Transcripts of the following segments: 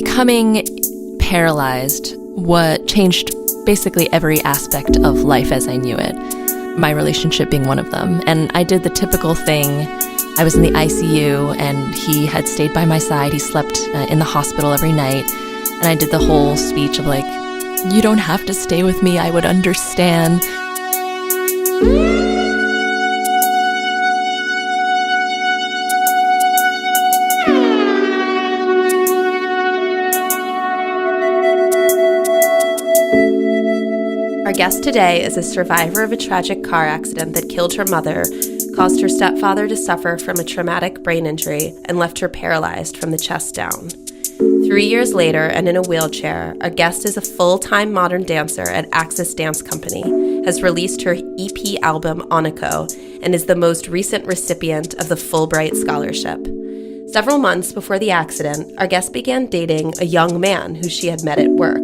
becoming paralyzed what changed basically every aspect of life as I knew it, my relationship being one of them. And I did the typical thing. I was in the ICU and he had stayed by my side. He slept in the hospital every night. And I did the whole speech of like, you don't have to stay with me, I would understand. Our guest today is a survivor of a tragic car accident that killed her mother, caused her stepfather to suffer from a traumatic brain injury, and left her paralyzed from the chest down. 3 years later, and in a wheelchair, our guest is a full-time modern dancer at Axis Dance Company, has released her EP album, Onikho, and is the most recent recipient of the Fullbright Scholarship. Several months before the accident, our guest began dating a young man who she had met at work.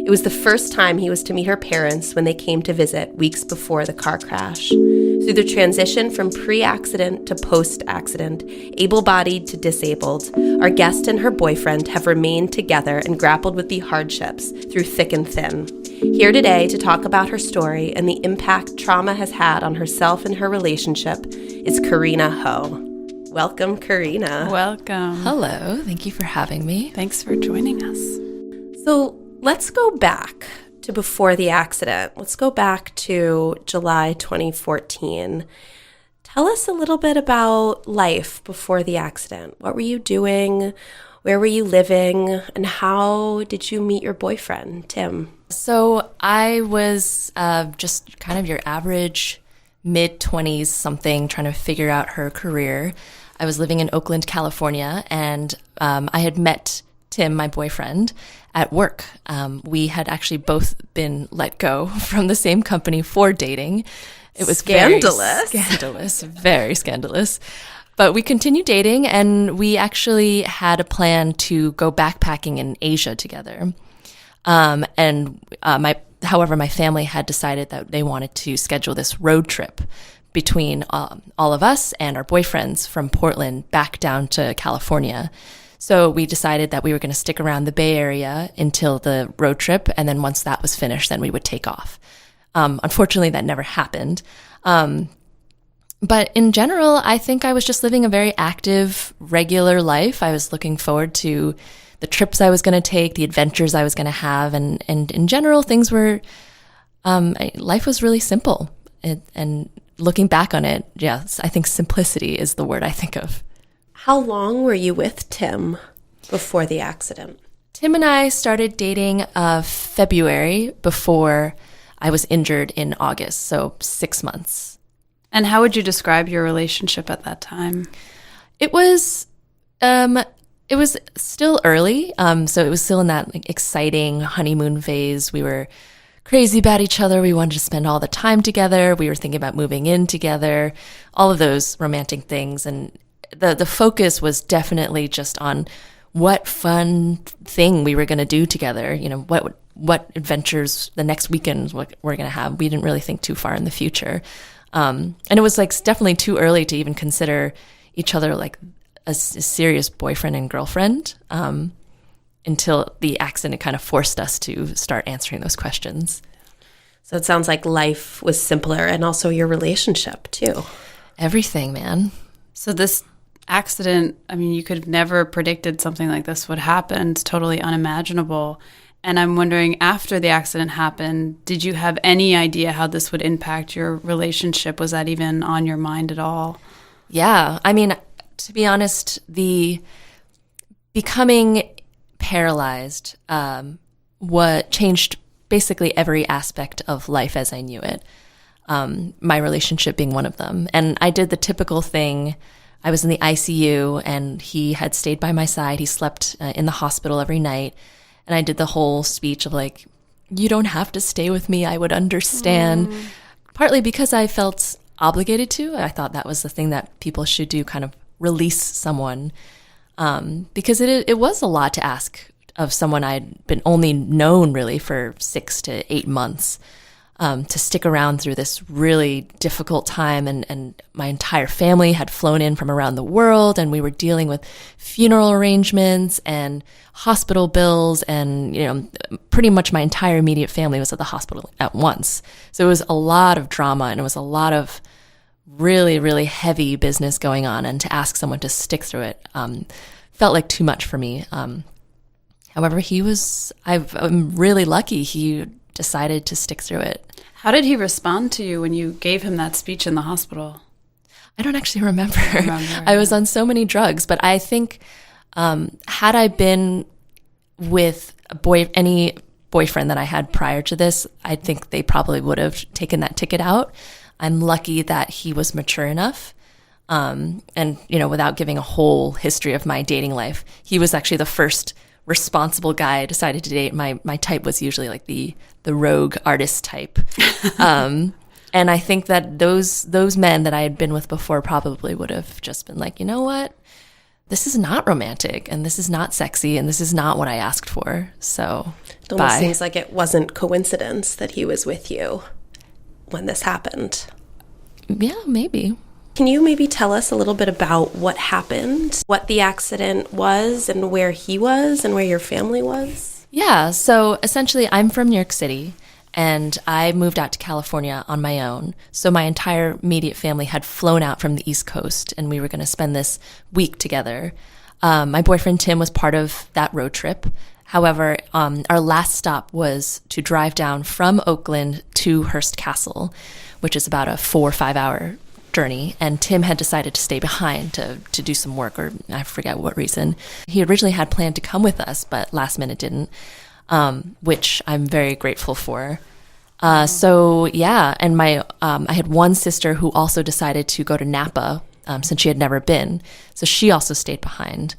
It was the first time he was to meet her parents when they came to visit weeks before the car crash. Through the transition from pre-accident to post-accident, able-bodied to disabled, our guest and her boyfriend have remained together and grappled with the hardships through thick and thin. Here today to talk about her story and the impact trauma has had on herself and her relationship is Carina Ho. Welcome, Carina. Welcome. Hello, thank you for having me. Thanks for joining us. So let's go back to before the accident. Let's go back to July 2014. Tell us a little bit about life before the accident. What were you doing? Where were you living? And how did you meet your boyfriend, Tim? So I was just kind of your average mid-20s something, trying to figure out her career. I was living in Oakland, California, and I had met Tim, my boyfriend, at work. We had actually both been let go from the same company for dating. It was scandalous. Very scandalous. But we continued dating, and we actually had a plan to go backpacking in Asia together. However, my family had decided that they wanted to schedule this road trip between all of us and our boyfriends from Portland back down to California. So we decided that we were going to stick around the Bay Area until the road trip, and then once that was finished, then we would take off. Unfortunately, that never happened. But in general, I think I was just living a very active, regular life. I was looking forward to the trips I was going to take, the adventures I was going to have, and in general, things were, life was really simple. And looking back on it, yes, I think simplicity is the word I think of. How long were you with Tim before the accident? Tim and I started dating February before I was injured in August, so 6 months. And how would you describe your relationship at that time? It was still early, so it was still in that exciting honeymoon phase. We were crazy about each other. We wanted to spend all the time together. We were thinking about moving in together, all of those romantic things. And the focus was definitely just on what fun thing we were going to do together. You know, what adventures the next weekend we're going to have. We didn't really think too far in the future. And it was like definitely too early to even consider each other like a serious boyfriend and girlfriend until the accident kind of forced us to start answering those questions. So it sounds like life was simpler, and also your relationship too. Everything, man. So this accident, I mean, you could have never predicted something like this would happen. It's totally unimaginable. And I'm wondering, after the accident happened, did you have any idea how this would impact your relationship? Was that even on your mind at all? Yeah. I mean, to be honest, the becoming paralyzed what changed basically every aspect of life as I knew it, my relationship being one of them. And I did the typical thing. I was in the ICU and he had stayed by my side. He slept in the hospital every night. And I did the whole speech of like, you don't have to stay with me, I would understand. Partly because I felt obligated to. I thought that was the thing that people should do, kind of release someone. Because it was a lot to ask of someone I'd been only known really for 6 to 8 months. to stick around through this really difficult time. And my entire family had flown in from around the world, and we were dealing with funeral arrangements and hospital bills. And, pretty much my entire immediate family was at the hospital at once. So it was a lot of drama, and it was a lot of really, really heavy business going on. And to ask someone to stick through it felt like too much for me. However, I'm really lucky he decided to stick through it. How did he respond to you when you gave him that speech in the hospital? I don't actually remember. I was on so many drugs, but I think had I been with any boyfriend that I had prior to this, I think they probably would have taken that ticket out. I'm lucky that he was mature enough. And, without giving a whole history of my dating life, he was actually the first responsible guy I decided to date. My type was usually like the rogue artist type. And I think that those men that I had been with before probably would have just been like, you know what? This is not romantic, and this is not sexy, and this is not what I asked for. So it almost seems like it wasn't coincidence that he was with you when this happened. Yeah, maybe. Can you maybe tell us a little bit about what happened, what the accident was, and where he was, and where your family was? Yeah, so essentially I'm from New York City, and I moved out to California on my own. So my entire immediate family had flown out from the East Coast, and we were going to spend this week together. My boyfriend Tim was part of that road trip. However, our last stop was to drive down from Oakland to Hearst Castle, which is about a 4 or 5 hour journey, and Tim had decided to stay behind to do some work, or I forget what reason. He originally had planned to come with us, but last minute didn't, which I'm very grateful for. So yeah, and I had one sister who also decided to go to Napa since she had never been, so she also stayed behind.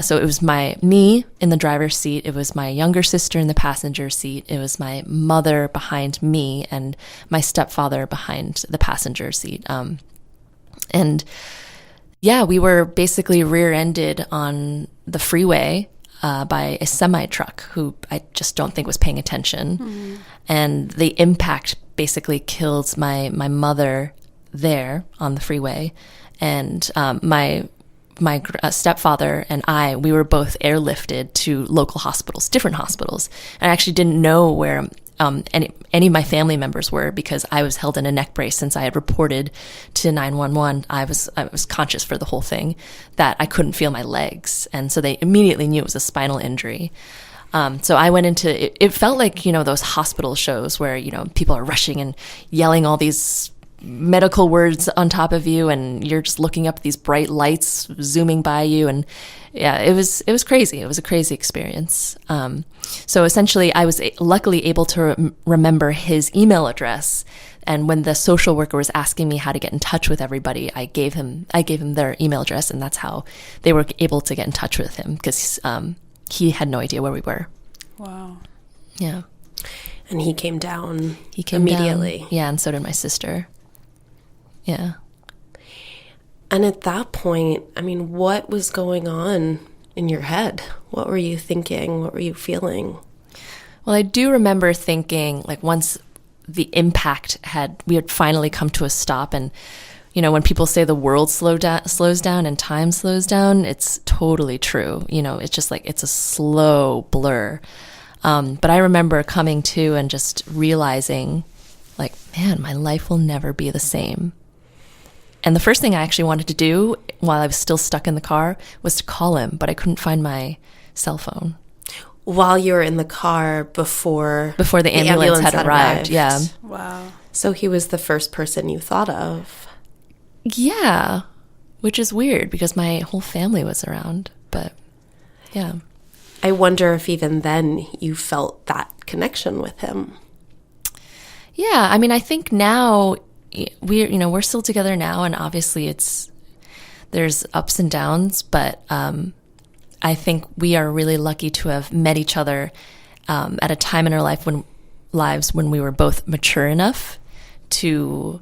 So it was me in the driver's seat. It was my younger sister in the passenger seat. It was my mother behind me and my stepfather behind the passenger seat. And yeah, we were basically rear-ended on the freeway by a semi-truck who I just don't think was paying attention. Mm-hmm. And the impact basically killed my mother there on the freeway. And my stepfather and we were both airlifted to local hospitals, different hospitals. And I actually didn't know where any of my family members were because I was held in a neck brace since I had reported to 911. I was conscious for the whole thing that I couldn't feel my legs. And so they immediately knew it was a spinal injury. So I went into, it felt like, those hospital shows where, people are rushing and yelling all these medical words on top of you, and you're just looking up at these bright lights zooming by you. And yeah, it was crazy. It was a crazy experience. So essentially I was luckily able to remember his email address. And when the social worker was asking me how to get in touch with everybody, I gave him their email address, and that's how they were able to get in touch with him, because he had no idea where we were. Wow. Yeah. And he came down immediately. Yeah, and so did my sister. Yeah. And at that point, what was going on in your head? What were you thinking? What were you feeling? Well, I do remember thinking, once the impact we had finally come to a stop, and, when people say the world slows down and time slows down, it's totally true. It's just it's a slow blur. But I remember coming to and just realizing, man, my life will never be the same. And the first thing I actually wanted to do while I was still stuck in the car was to call him, but I couldn't find my cell phone. While you were in the car before the ambulance had arrived. Yeah. Wow. So he was the first person you thought of. Yeah, which is weird because my whole family was around, but yeah. I wonder if even then you felt that connection with him. Yeah, I think now we're still together now, and obviously there's ups and downs, but I think we are really lucky to have met each other at a time in our lives when we were both mature enough to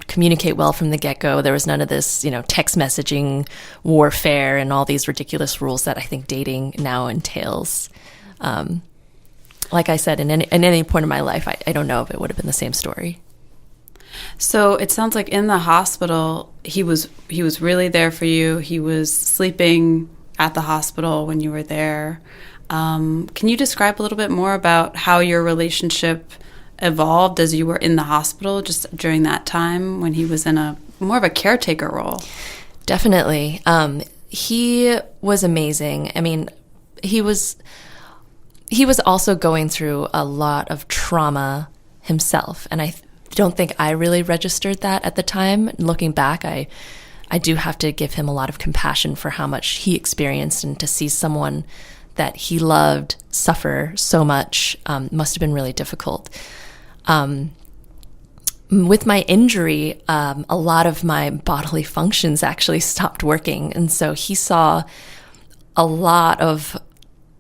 communicate well from the get-go. There was none of this, text messaging warfare and all these ridiculous rules that I think dating now entails. like I said, in any point in my life, I don't know if it would have been the same story. So it sounds like in the hospital, he was really there for you. He was sleeping at the hospital when you were there. Can you describe a little bit more about how your relationship evolved as you were in the hospital, just during that time when he was in a more of a caretaker role? Definitely. He was amazing. I mean, he was also going through a lot of trauma himself, and I don't think I really registered that at the time. Looking back, I do have to give him a lot of compassion for how much he experienced, and to see someone that he loved suffer so much must have been really difficult. With my injury, a lot of my bodily functions actually stopped working. And so he saw a lot of,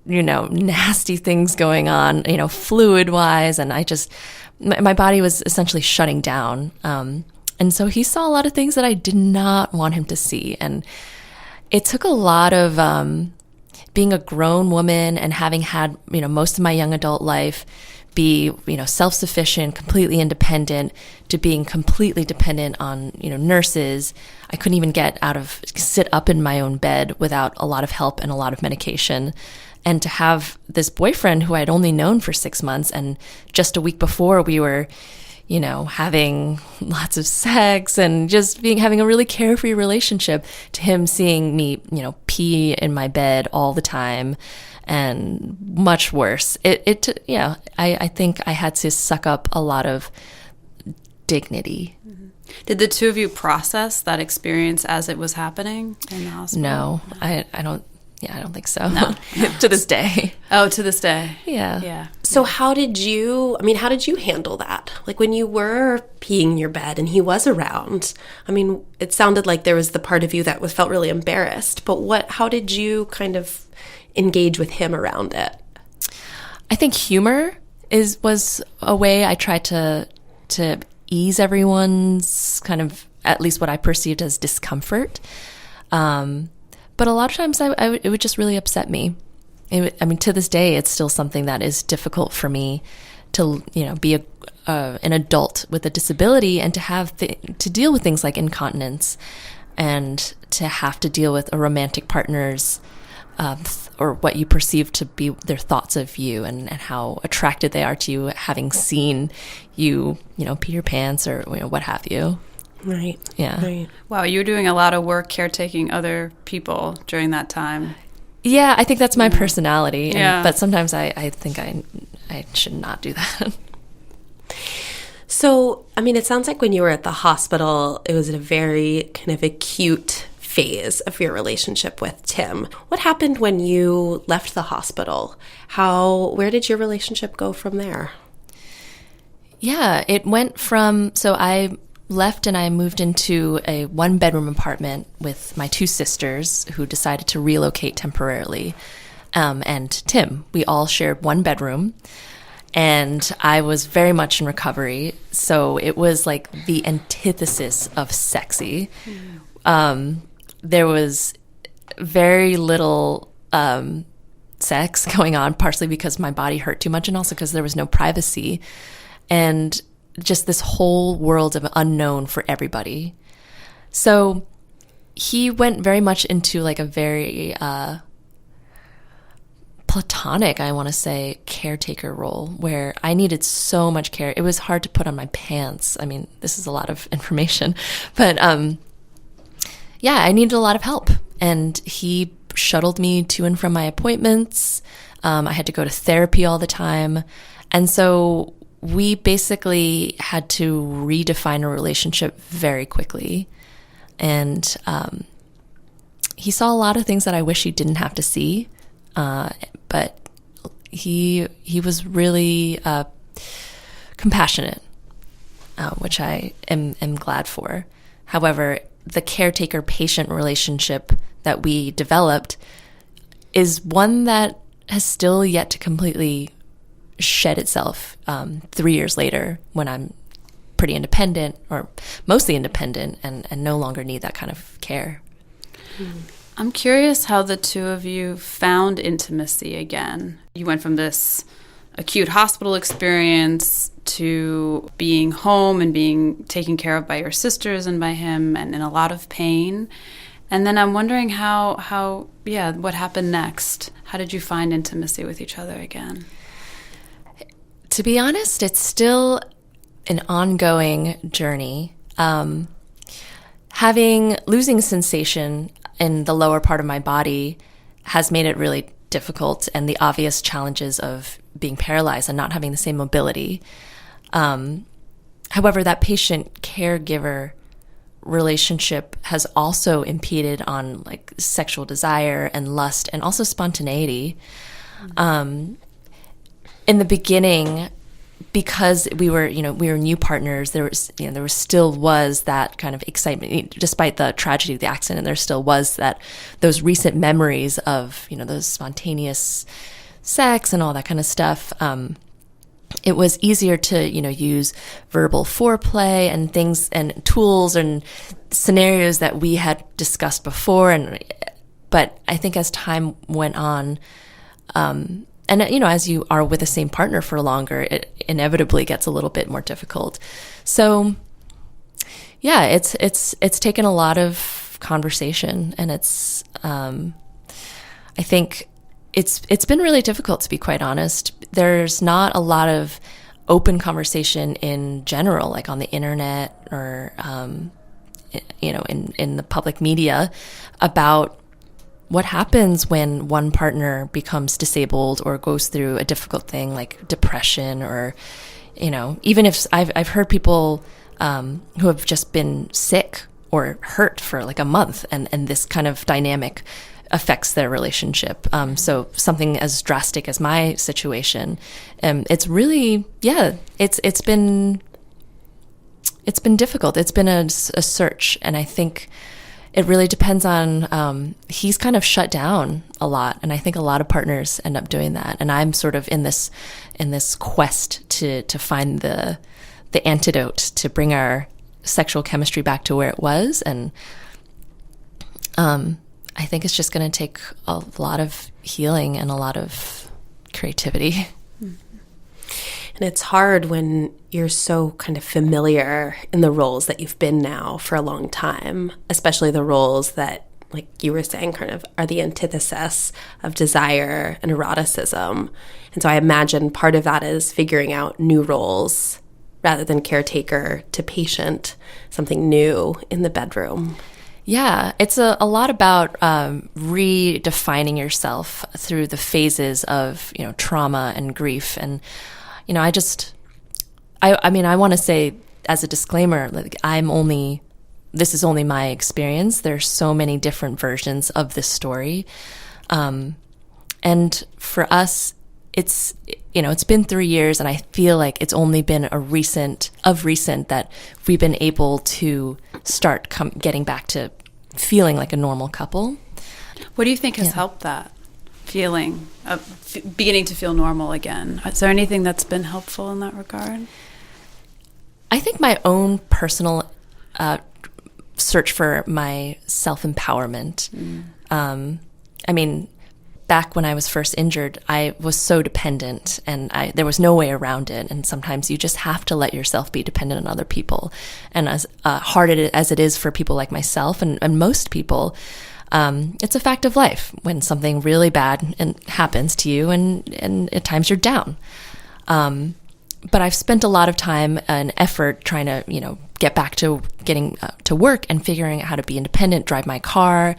nasty things going on, fluid-wise. And my body was essentially shutting down. And so he saw a lot of things that I did not want him to see. And it took a lot of being a grown woman and having had, most of my young adult life be, self-sufficient, completely independent, to being completely dependent on, nurses. I couldn't even sit up in my own bed without a lot of help and a lot of medication. And to have this boyfriend who I'd only known for 6 months, and just a week before we were, having lots of sex and just having a really carefree relationship, to him seeing me, pee in my bed all the time, and much worse. I think I had to suck up a lot of dignity. Mm-hmm. Did the two of you process that experience as it was happening in the hospital? No, I don't. Yeah, I don't think so. No. To this day. Oh, to this day. Yeah. So how did you handle that? Like, when you were peeing in your bed and he was around, it sounded like there was the part of you that felt really embarrassed, but how did you kind of engage with him around it? I think humor was a way I tried to ease everyone's kind of, at least what I perceived as, discomfort. But a lot of times it would just really upset me. To this day, it's still something that is difficult for me to, be an adult with a disability, and to have to deal with things like incontinence, and to have to deal with a romantic partner's or what you perceive to be their thoughts of you, and how attracted they are to you, having seen you, pee your pants or what have you. Right. Yeah. Right. Wow, you were doing a lot of work caretaking other people during that time. Yeah, I think that's my personality. Yeah. But sometimes I think I should not do that. So, it sounds like when you were at the hospital, it was a very kind of acute phase of your relationship with Tim. What happened when you left the hospital? Where did your relationship go from there? Yeah, it went from, so I left and I moved into a 1-bedroom apartment with my 2 sisters, who decided to relocate temporarily, and Tim. We all shared 1 bedroom, and I was very much in recovery, so it was like the antithesis of sexy. There was very little sex going on, partially because my body hurt too much, and also because there was no privacy, and just this whole world of unknown for everybody. So he went very much into like a very platonic, I want to say, caretaker role, where I needed so much care. It was hard to put on my pants. This is a lot of information, but I needed a lot of help. And he shuttled me to and from my appointments. I had to go to therapy all the time. And so we basically had to redefine a relationship very quickly. And he saw a lot of things that I wish he didn't have to see. But he was really compassionate, which I am glad for. However, the caretaker-patient relationship that we developed is one that has still yet to completely shed itself 3 years later, when I'm pretty independent, or mostly independent, and no longer need that kind of care. I'm curious how the two of you found intimacy again. You went from this acute hospital experience to being home and being taken care of by your sisters and by him and in a lot of pain. And then I'm wondering what happened next? How did you find intimacy with each other again? To be honest, it's still an ongoing journey. Losing sensation in the lower part of my body has made it really difficult, and the obvious challenges of being paralyzed and not having the same mobility. However, that patient-caregiver relationship has also impeded on like sexual desire and lust and also spontaneity. In the beginning, because we were new partners, there still was that kind of excitement, despite the tragedy of the accident. There still was those recent memories of those spontaneous sex and all that kind of stuff. It was easier to use verbal foreplay and things and tools and scenarios that we had discussed before. But I think as time went on, and as you are with the same partner for longer, it inevitably gets a little bit more difficult. So, yeah, it's taken a lot of conversation, and it's I think it's been really difficult, to be quite honest. There's not a lot of open conversation in general, like on the internet or in the public media, about what happens when one partner becomes disabled or goes through a difficult thing like depression, or even if I've heard people who have just been sick or hurt for like a month, and this kind of dynamic affects their relationship. So something as drastic as my situation, it's really, it's been difficult. It's been a search, and I think it really depends on, he's kind of shut down a lot, and I think a lot of partners end up doing that. And I'm sort of in this quest to find the antidote to bring our sexual chemistry back to where it was. And I think it's just going to take a lot of healing and a lot of creativity. And it's hard when you're so kind of familiar in the roles that you've been now for a long time, especially the roles that, like you were saying, kind of are the antithesis of desire and eroticism. And so I imagine part of that is figuring out new roles rather than caretaker to patient, something new in the bedroom. Yeah, it's a lot about redefining yourself through the phases of trauma and grief. And I want to say as a disclaimer, like this is only my experience. There's so many different versions of this story, and for us, it's been 3 years, and I feel like it's only been recent that we've been able to start getting back to feeling like a normal couple. What do you think has helped that feeling of beginning to feel normal again? Is there anything that's been helpful in that regard? I think my own personal search for my self-empowerment. Back when I was first injured, I was so dependent, and there was no way around it. And sometimes you just have to let yourself be dependent on other people. And as hard as it is for people like myself and most people, it's a fact of life when something really bad happens to you, and at times you're down. But I've spent a lot of time and effort trying to, get back to getting to work and figuring out how to be independent, drive my car,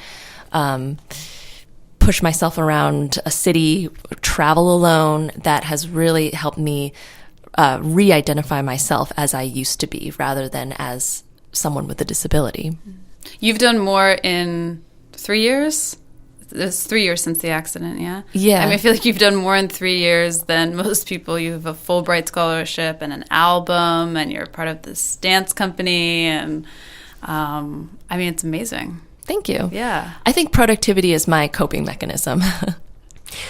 push myself around a city, travel alone. That has really helped me re-identify myself as I used to be, rather than as someone with a disability. You've done more in 3 years? It's 3 years since the accident, yeah? Yeah. I feel like you've done more in 3 years than most people. You have a Fullbright Scholarship and an album, and you're part of this dance company, and it's amazing. Thank you. Yeah. I think productivity is my coping mechanism.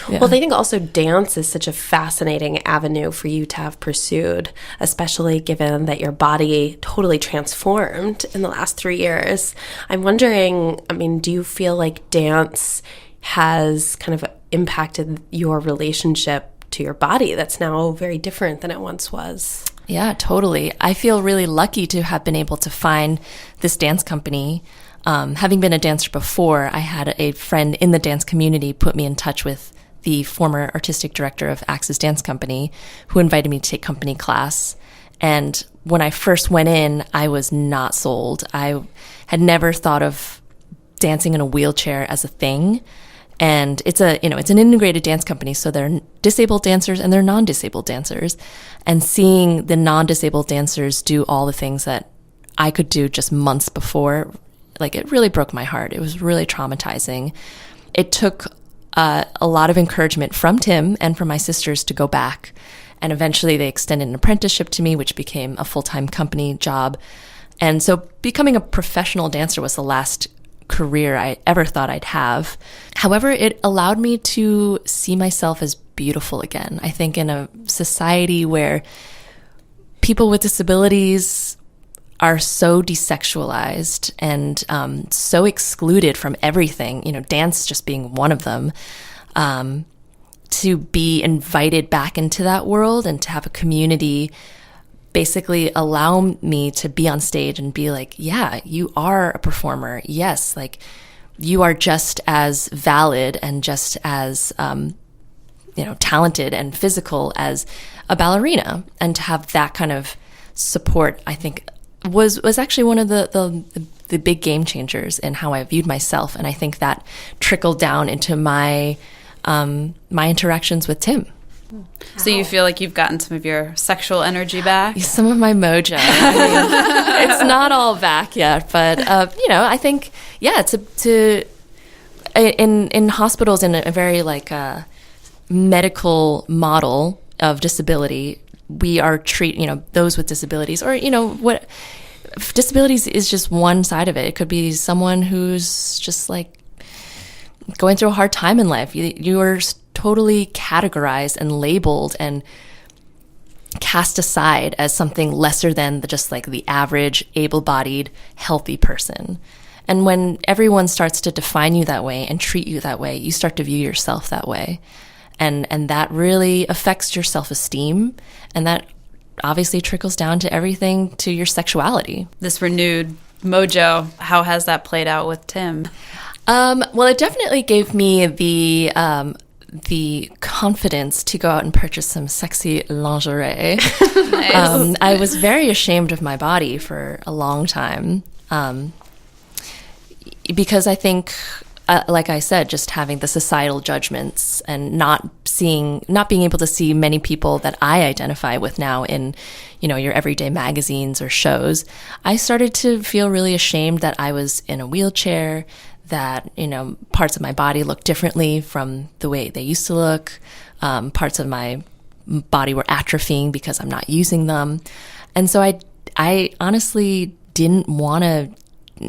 Yeah. Well, I think also dance is such a fascinating avenue for you to have pursued, especially given that your body totally transformed in the last 3 years. I'm wondering, do you feel like dance has kind of impacted your relationship to your body that's now very different than it once was. Yeah, totally. I feel really lucky to have been able to find this dance company. Having been a dancer before, I had a friend in the dance community put me in touch with the former artistic director of Axe's dance company, who invited me to take company class. And when I first went in, I was not sold. I had never thought of dancing in a wheelchair as a thing. And it's an integrated dance company, so there are disabled dancers and there are non-disabled dancers. And seeing the non-disabled dancers do all the things that I could do just months before, like, it really broke my heart. It was really traumatizing. It took a lot of encouragement from Tim and from my sisters to go back. And eventually they extended an apprenticeship to me, which became a full-time company job. And so becoming a professional dancer was the last career I ever thought I'd have. However, it allowed me to see myself as beautiful again. I think in a society where people with disabilities are so desexualized and so excluded from everything, dance just being one of them, to be invited back into that world and to have a community basically allow me to be on stage and be like, yeah, you are a performer. Yes, like, you are just as valid and just as talented and physical as a ballerina. And to have that kind of support, I think, was actually one of the big game changers in how I viewed myself. And I think that trickled down into my interactions with Tim. So you feel like you've gotten some of your sexual energy back? Some of my mojo. It's not all back yet, but I think, in hospitals, in a very medical model of disability, we are those with disabilities, or what disabilities is just one side of it. It could be someone who's just like going through a hard time in life. You are totally categorized and labeled and cast aside as something lesser than just like the average able-bodied, healthy person. And when everyone starts to define you that way and treat you that way, you start to view yourself that way. And that really affects your self-esteem. And that obviously trickles down to everything, to your sexuality. This renewed mojo, how has that played out with Tim? Well, it definitely gave me the confidence to go out and purchase some sexy lingerie. Nice. I was very ashamed of my body for a long time, because I think, like I said, just having the societal judgments and not being able to see many people that I identify with now in, your everyday magazines or shows, I started to feel really ashamed that I was in a wheelchair, that, parts of my body look differently from the way they used to look. Parts of my body were atrophying because I'm not using them. And so I honestly didn't want to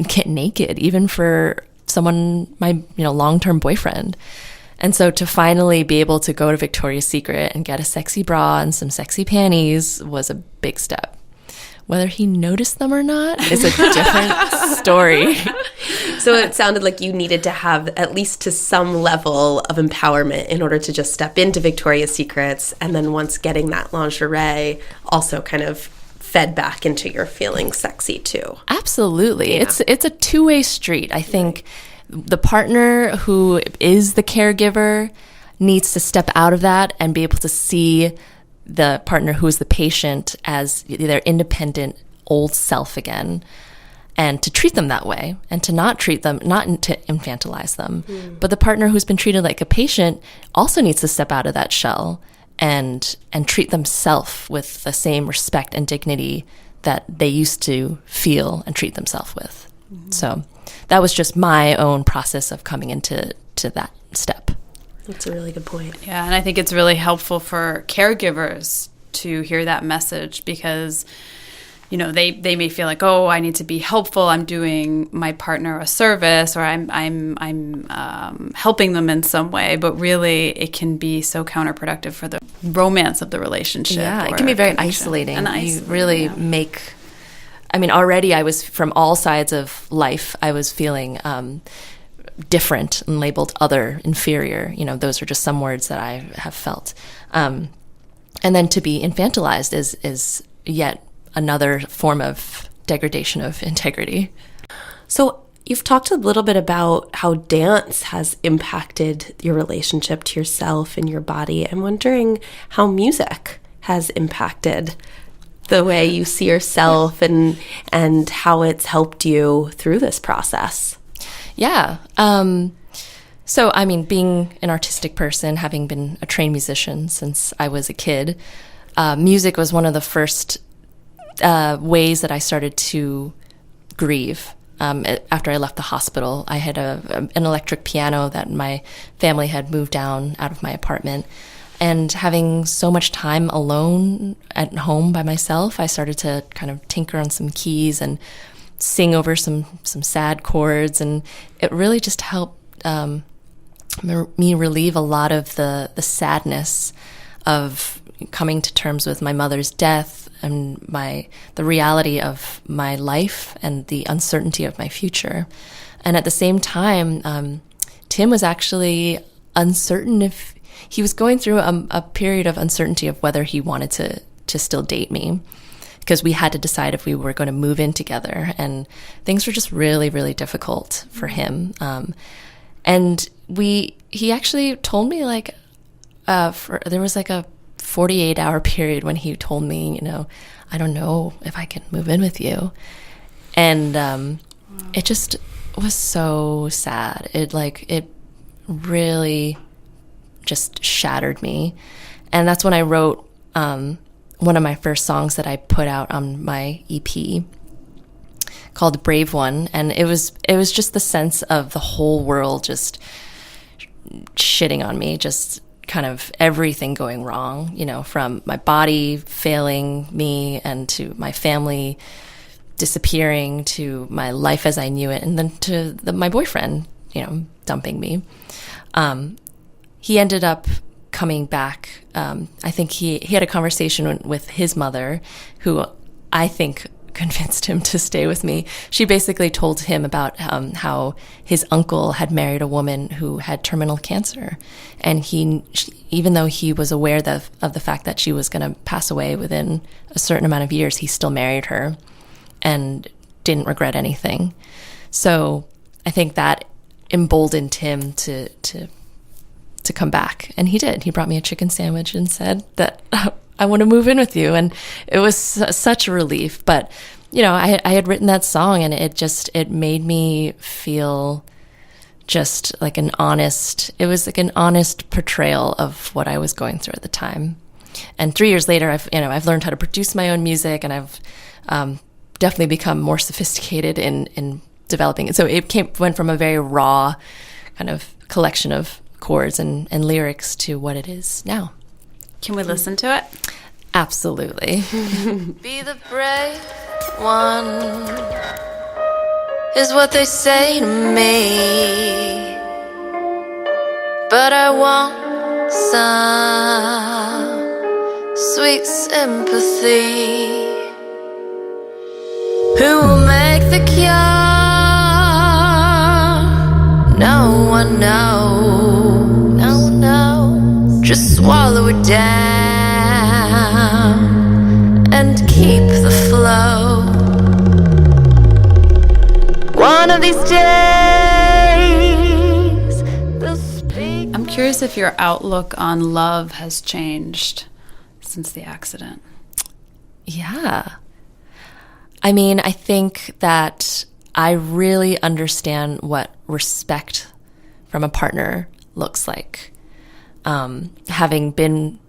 get naked, even for someone, my, long-term boyfriend. And so to finally be able to go to Victoria's Secret and get a sexy bra and some sexy panties was a big step. Whether he noticed them or not is a different story. So it sounded like you needed to have at least to some level of empowerment in order to just step into Victoria's Secrets, and then once getting that lingerie, also kind of fed back into your feeling sexy too. Absolutely. Yeah. It's a two-way street. I think the partner who is the caregiver needs to step out of that and be able to see the partner who is the patient as their independent old self again, and to treat them that way, and to not treat them, not to infantilize them. But the partner who's been treated like a patient also needs to step out of that shell and treat themselves with the same respect and dignity that they used to feel and treat themselves with. So that was just my own process of coming into that step. That's a really good point. Yeah, and I think it's really helpful for caregivers to hear that message, because they may feel like, oh, I need to be helpful, I'm doing my partner a service, or I'm helping them in some way, but really it can be so counterproductive for the romance of the relationship. Yeah, it can be very isolating. You really already I was, from all sides of life, I was feeling different and labeled other, inferior. Those are just some words that I have felt. And then to be infantilized is yet another form of degradation of integrity. So you've talked a little bit about how dance has impacted your relationship to yourself and your body. I'm wondering how music has impacted the way you see yourself and how it's helped you through this process. Yeah. So, I mean, being an artistic person, having been a trained musician since I was a kid, music was one of the first ways that I started to grieve. After I left the hospital, I had an electric piano that my family had moved down out of my apartment. And having so much time alone at home by myself, I started to kind of tinker on some keys and sing over some sad chords. And it really just helped me relieve a lot of the sadness of coming to terms with my mother's death and the reality of my life and the uncertainty of my future. And at the same time, Tim was actually uncertain if he was going through a period of uncertainty of whether he wanted to still date me, because we had to decide if we were going to move in together, and things were just really, really difficult for him. And he actually told me there was like a 48-hour period when he told me, I don't know if I can move in with you. And it just was so sad. It really just shattered me. And that's when I wrote one of my first songs that I put out on my EP called Brave One. And it was just the sense of the whole world just shitting on me, just kind of everything going wrong, from my body failing me and to my family disappearing to my life as I knew it, and then to my boyfriend, dumping me. He ended up coming back. I think he had a conversation with his mother, who I think convinced him to stay with me. She basically told him about how his uncle had married a woman who had terminal cancer, and even though he was aware of the fact that she was going to pass away within a certain amount of years, he still married her and didn't regret anything. So I think that emboldened him to come back, and he did. He brought me a chicken sandwich and said that I want to move in with you, and it was such a relief. But I had written that song, and it made me feel just like it was like an honest portrayal of what I was going through at the time. And 3 years later, I've learned how to produce my own music, and I've definitely become more sophisticated in developing it. So it went from a very raw kind of collection of chords and lyrics to what it is now. Can we listen to it? Absolutely. Be the brave one is what they say to me, but I want some sweet sympathy. Who will make the cure? No one knows. No one knows. Just swallow it down and keep the flow. One of these days they'll speak. I'm curious if your outlook on love has changed since the accident. Yeah. I mean, I think that I really understand what respect from a partner looks like. Having been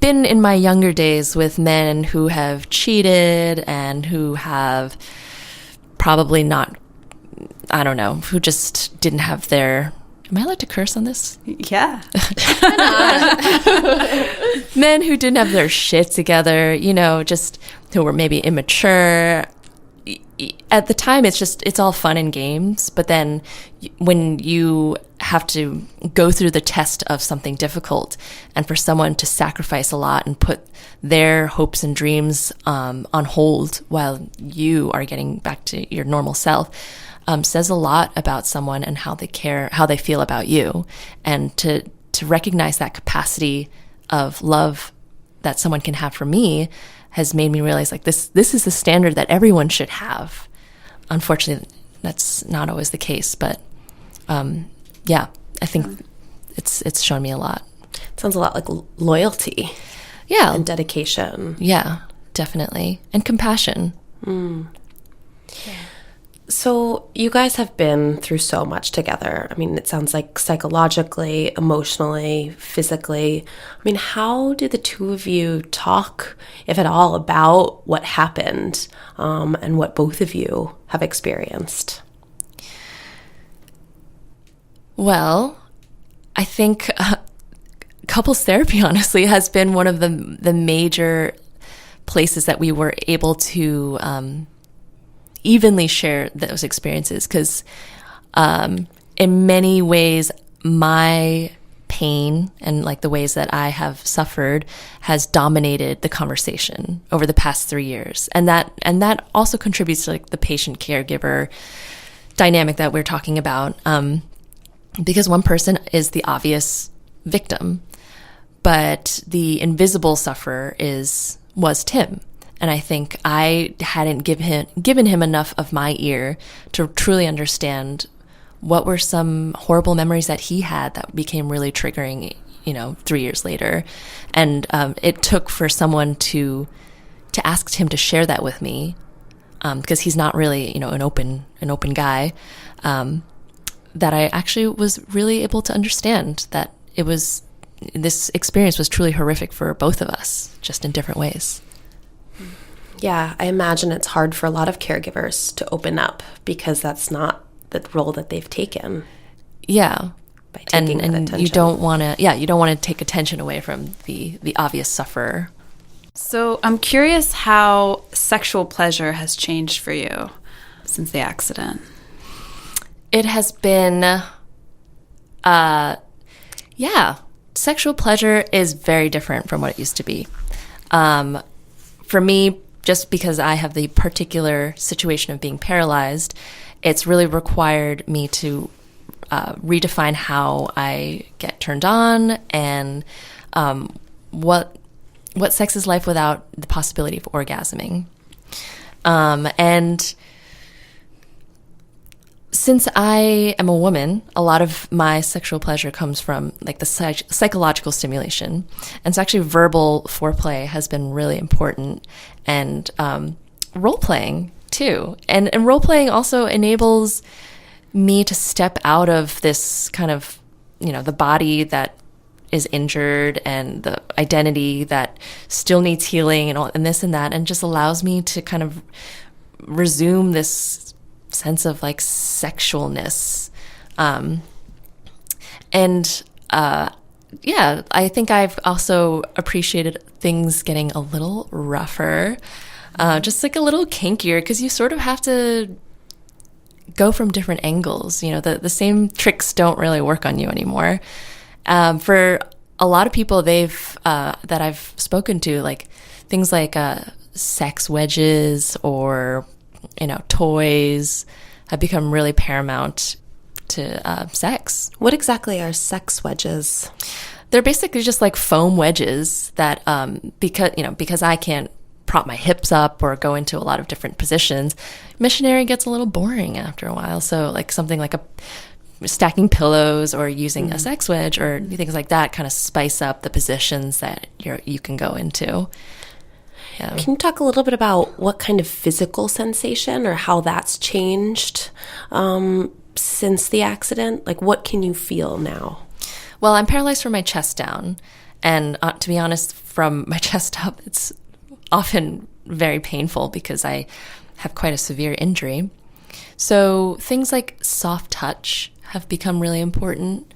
in my younger days with men who have cheated and who have probably not, I don't know, who just didn't have their... Am I allowed to curse on this? Yeah. Men who didn't have their shit together, just who were maybe immature. At the time, it's all fun and games. But then when you have to go through the test of something difficult, and for someone to sacrifice a lot and put their hopes and dreams on hold while you are getting back to your normal self, says a lot about someone and how they care, how they feel about you. And to recognize that capacity of love that someone can have for me has made me realize like this is the standard that everyone should have. Unfortunately, that's not always the case, but yeah, I think it's shown me a lot. Sounds a lot like loyalty. Yeah. And dedication. Yeah, definitely. And compassion. Yeah. So you guys have been through so much together. I mean, it sounds like psychologically, emotionally, physically. I mean, how do the two of you talk, if at all, about what happened and what both of you have experienced? Well, I think couples therapy, honestly, has been one of the major places that we were able to evenly share those experiences, because in many ways my pain and like the ways that I have suffered has dominated the conversation over the past 3 years, and that also contributes to like the patient caregiver dynamic that we're talking about, because one person is the obvious victim, but the invisible sufferer was Tim. And I think I hadn't given him enough of my ear to truly understand what were some horrible memories that he had that became really triggering, 3 years later. And it took for someone to ask Tim to share that with me, because he's not really, an open guy, that I actually was really able to understand that this experience was truly horrific for both of us, just in different ways. Yeah, I imagine it's hard for a lot of caregivers to open up because that's not the role that they've taken. Yeah. By taking that attention. You don't want to take attention away from the obvious sufferer. So I'm curious how sexual pleasure has changed for you since the accident. It has been, sexual pleasure is very different from what it used to be. For me, just because I have the particular situation of being paralyzed, it's really required me to redefine how I get turned on and what sex is like without the possibility of orgasming. And since I am a woman, a lot of my sexual pleasure comes from like the psychological stimulation. And so actually verbal foreplay has been really important, and role-playing too. And role-playing also enables me to step out of this kind of, the body that is injured and the identity that still needs healing and this and that, and just allows me to kind of resume this sense of like sexualness. I think I've also appreciated things getting a little rougher, just like a little kinkier, because you sort of have to go from different angles. The same tricks don't really work on you anymore. For a lot of people that I've spoken to, like things like sex wedges or toys have become really paramount to sex. What exactly are sex wedges? They're basically just like foam wedges that, because I can't prop my hips up or go into a lot of different positions, missionary gets a little boring after a while. So like something like stacking pillows or using a sex wedge or things like that kind of spice up the positions that you can go into. Yeah. Can you talk a little bit about what kind of physical sensation or how that's changed since the accident? Like, what can you feel now? Well, I'm paralyzed from my chest down. And to be honest, from my chest up, it's often very painful because I have quite a severe injury. So things like soft touch have become really important.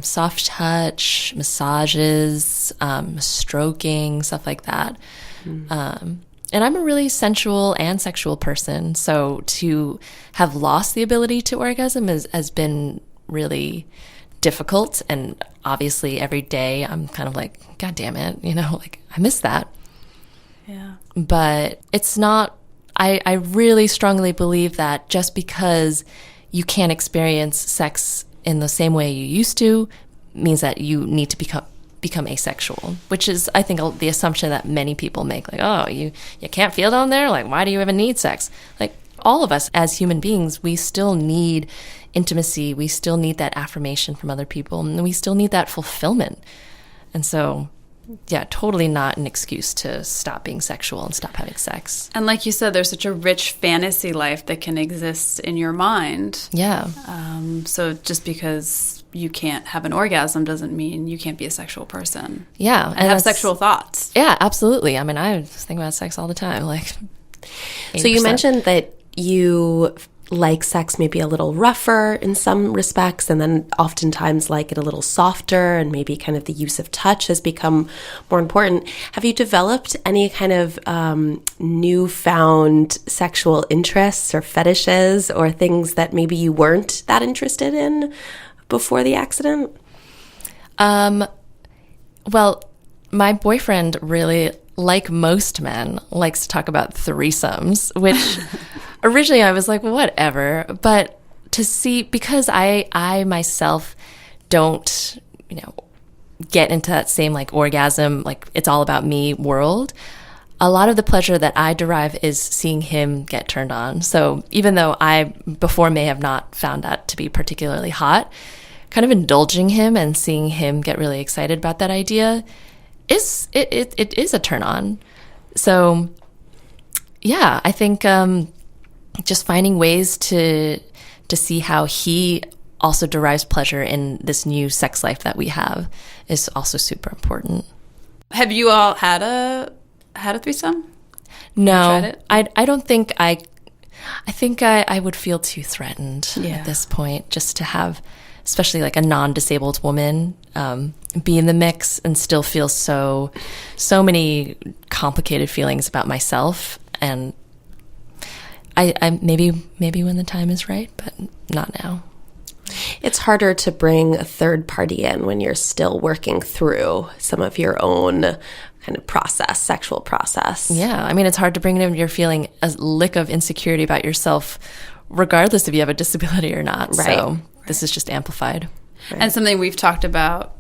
Soft touch, massages, stroking, stuff like that. And I'm a really sensual and sexual person, so to have lost the ability to orgasm has been really difficult. And obviously every day I'm kind of like, God damn it, like I miss that. Yeah. But it's not I really strongly believe that just because you can't experience sex in the same way you used to means that you need to become asexual, which is, I think, the assumption that many people make. Like, oh, you can't feel down there? Like, why do you even need sex? Like, all of us as human beings, we still need intimacy. We still need that affirmation from other people. And we still need that fulfillment. And so, yeah, totally not an excuse to stop being sexual and stop having sex. And like you said, there's such a rich fantasy life that can exist in your mind. Yeah. So just because you can't have an orgasm doesn't mean you can't be a sexual person. Yeah. And have sexual thoughts. Yeah, absolutely. I mean, I think about sex all the time. Like, 80%. So you mentioned that you like sex maybe a little rougher in some respects, and then oftentimes like it a little softer, and maybe kind of the use of touch has become more important. Have you developed any kind of newfound sexual interests or fetishes or things that maybe you weren't that interested in before the accident? Well, my boyfriend really, like most men, likes to talk about threesomes, which originally I was like, whatever. But to see, because I myself don't, get into that same like orgasm, like it's all about me world, a lot of the pleasure that I derive is seeing him get turned on. So even though I before may have not found that to be particularly hot, kind of indulging him and seeing him get really excited about that idea is a turn on. So yeah, I think just finding ways to see how he also derives pleasure in this new sex life that we have is also super important. Have you all had a threesome? No, tried it? I don't think I think I would feel too threatened at this point, just to have, especially like a non-disabled woman, be in the mix and still feel so many complicated feelings about myself. And I maybe when the time is right, but not now. It's harder to bring a third party in when you're still working through some of your own kind of process, sexual process. Yeah, I mean, it's hard to bring in if you're feeling a lick of insecurity about yourself, regardless if you have a disability or not. Right. So this is just amplified. Right. And something we've talked about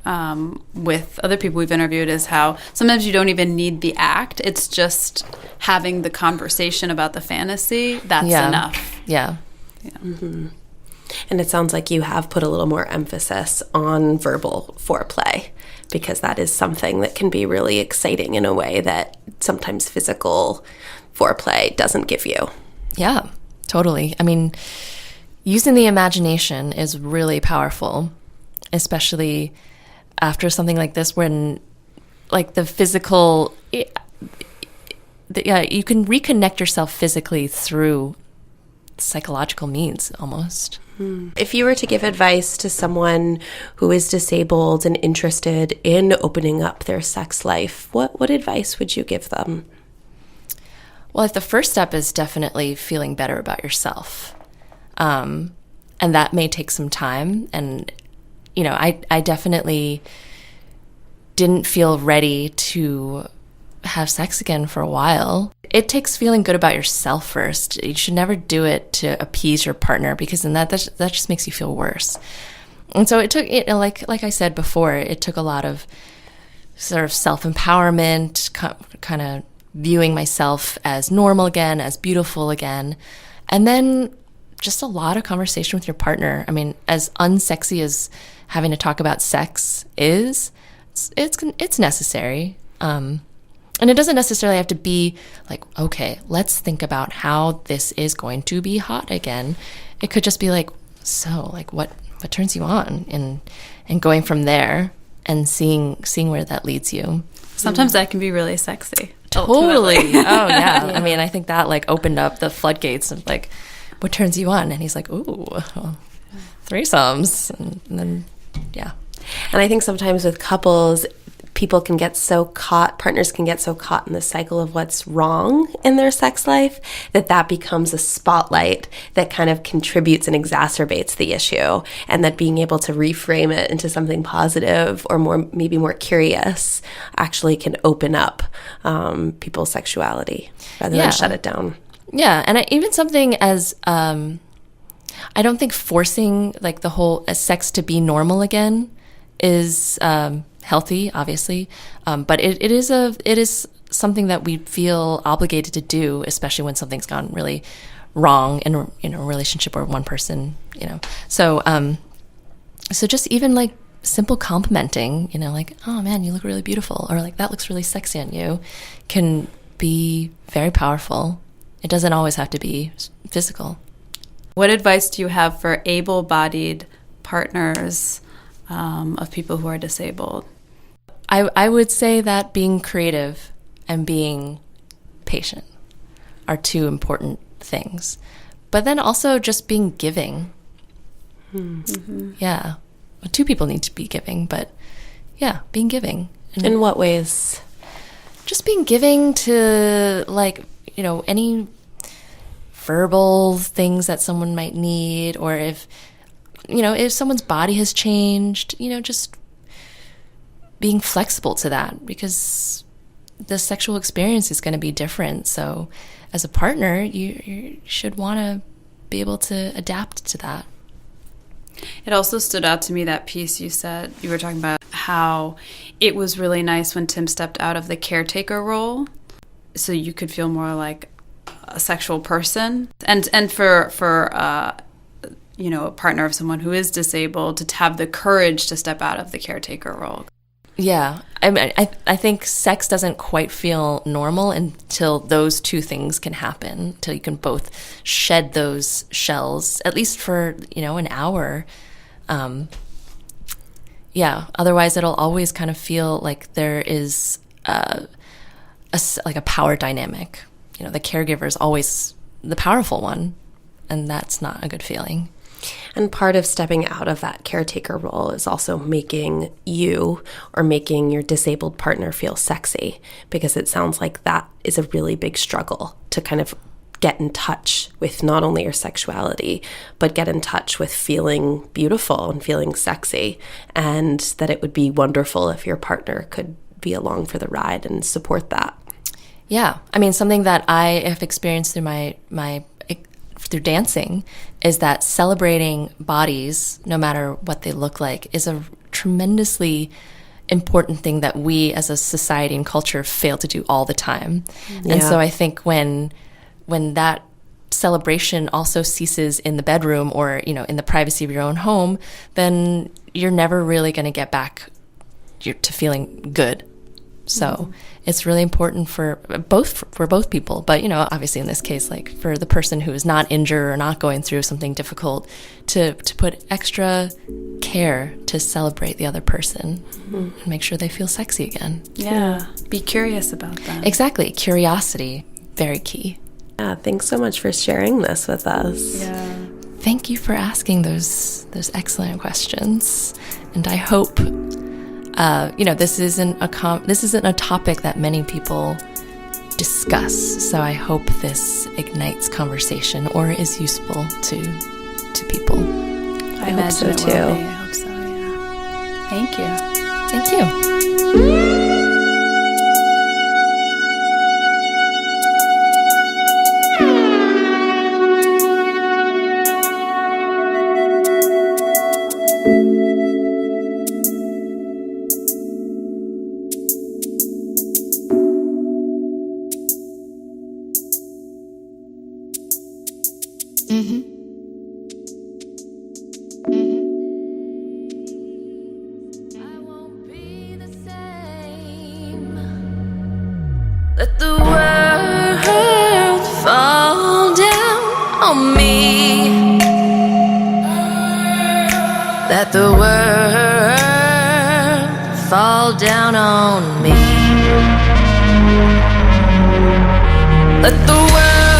with other people we've interviewed is how sometimes you don't even need the act. It's just having the conversation about the fantasy. That's enough. Yeah. Mm-hmm. And it sounds like you have put a little more emphasis on verbal foreplay, because that is something that can be really exciting in a way that sometimes physical foreplay doesn't give you. Yeah, totally. I mean, using the imagination is really powerful, especially after something like this, when like the physical, you can reconnect yourself physically through psychological means almost. If you were to give advice to someone who is disabled and interested in opening up their sex life, what advice would you give them? Well, the first step is definitely feeling better about yourself. And that may take some time. And, I definitely didn't feel ready to have sex again for a while. It takes feeling good about yourself first. You should never do it to appease your partner, because then that just makes you feel worse. And so it took, like I said before, it took a lot of sort of self-empowerment, kind of viewing myself as normal again, as beautiful again, and then just a lot of conversation with your partner. I mean, as unsexy as having to talk about sex is, it's necessary. And it doesn't necessarily have to be like, okay, let's think about how this is going to be hot again. It could just be like, so like what turns you on, and going from there and seeing where that leads you. Sometimes that can be really sexy. Totally. Oh yeah. I mean, I think that like opened up the floodgates of like, what turns you on? And he's like, ooh, threesomes. And then, yeah. And I think sometimes with couples, partners can get so caught in the cycle of what's wrong in their sex life that becomes a spotlight that kind of contributes and exacerbates the issue, and that being able to reframe it into something positive or maybe more curious actually can open up people's sexuality rather than shut it down. Yeah, and even something as I don't think forcing like the whole sex to be normal again is healthy, obviously, but it is something that we feel obligated to do, especially when something's gone really wrong in a relationship or one person, So just even like simple complimenting, like, oh man, you look really beautiful, or like that looks really sexy on you, can be very powerful. It doesn't always have to be physical. What advice do you have for able-bodied partners of people who are disabled? I would say that being creative and being patient are two important things. But then also just being giving. Mm-hmm. Yeah. Well, two people need to be giving, but yeah, being giving. In what ways? Just being giving to, like, any verbal things that someone might need, or if someone's body has changed, just being flexible to that, because the sexual experience is going to be different. So as a partner, you should want to be able to adapt to that. It also stood out to me, that piece you said, you were talking about how it was really nice when Tim stepped out of the caretaker role, so you could feel more like a sexual person, and for a partner of someone who is disabled to have the courage to step out of the caretaker role. Yeah, I think sex doesn't quite feel normal until those two things can happen, until you can both shed those shells, at least for, an hour. Otherwise it'll always kind of feel like there is a power dynamic. The caregiver is always the powerful one, and that's not a good feeling. And part of stepping out of that caretaker role is also making you or making your disabled partner feel sexy, because it sounds like that is a really big struggle to kind of get in touch with not only your sexuality, but get in touch with feeling beautiful and feeling sexy, and that it would be wonderful if your partner could be along for the ride and support that. Yeah. I mean, something that I have experienced through through dancing is that celebrating bodies, no matter what they look like, is a tremendously important thing that we as a society and culture fail to do all the time. Yeah. And so I think when that celebration also ceases in the bedroom or, in the privacy of your own home, then you're never really going to get back to feeling good. So it's really important for both people. But, obviously in this case, like for the person who is not injured or not going through something difficult, to put extra care to celebrate the other person and make sure they feel sexy again. Yeah. Be curious about them. Exactly. Curiosity, very key. Yeah. Thanks so much for sharing this with us. Yeah. Thank you for asking those excellent questions. And I hope this isn't a topic that many people discuss. So I hope this ignites conversation or is useful to people. I hope so too. I hope so. Yeah. Thank you. Thank you. Let the world fall down on me. Let the world fall down on me. Let the world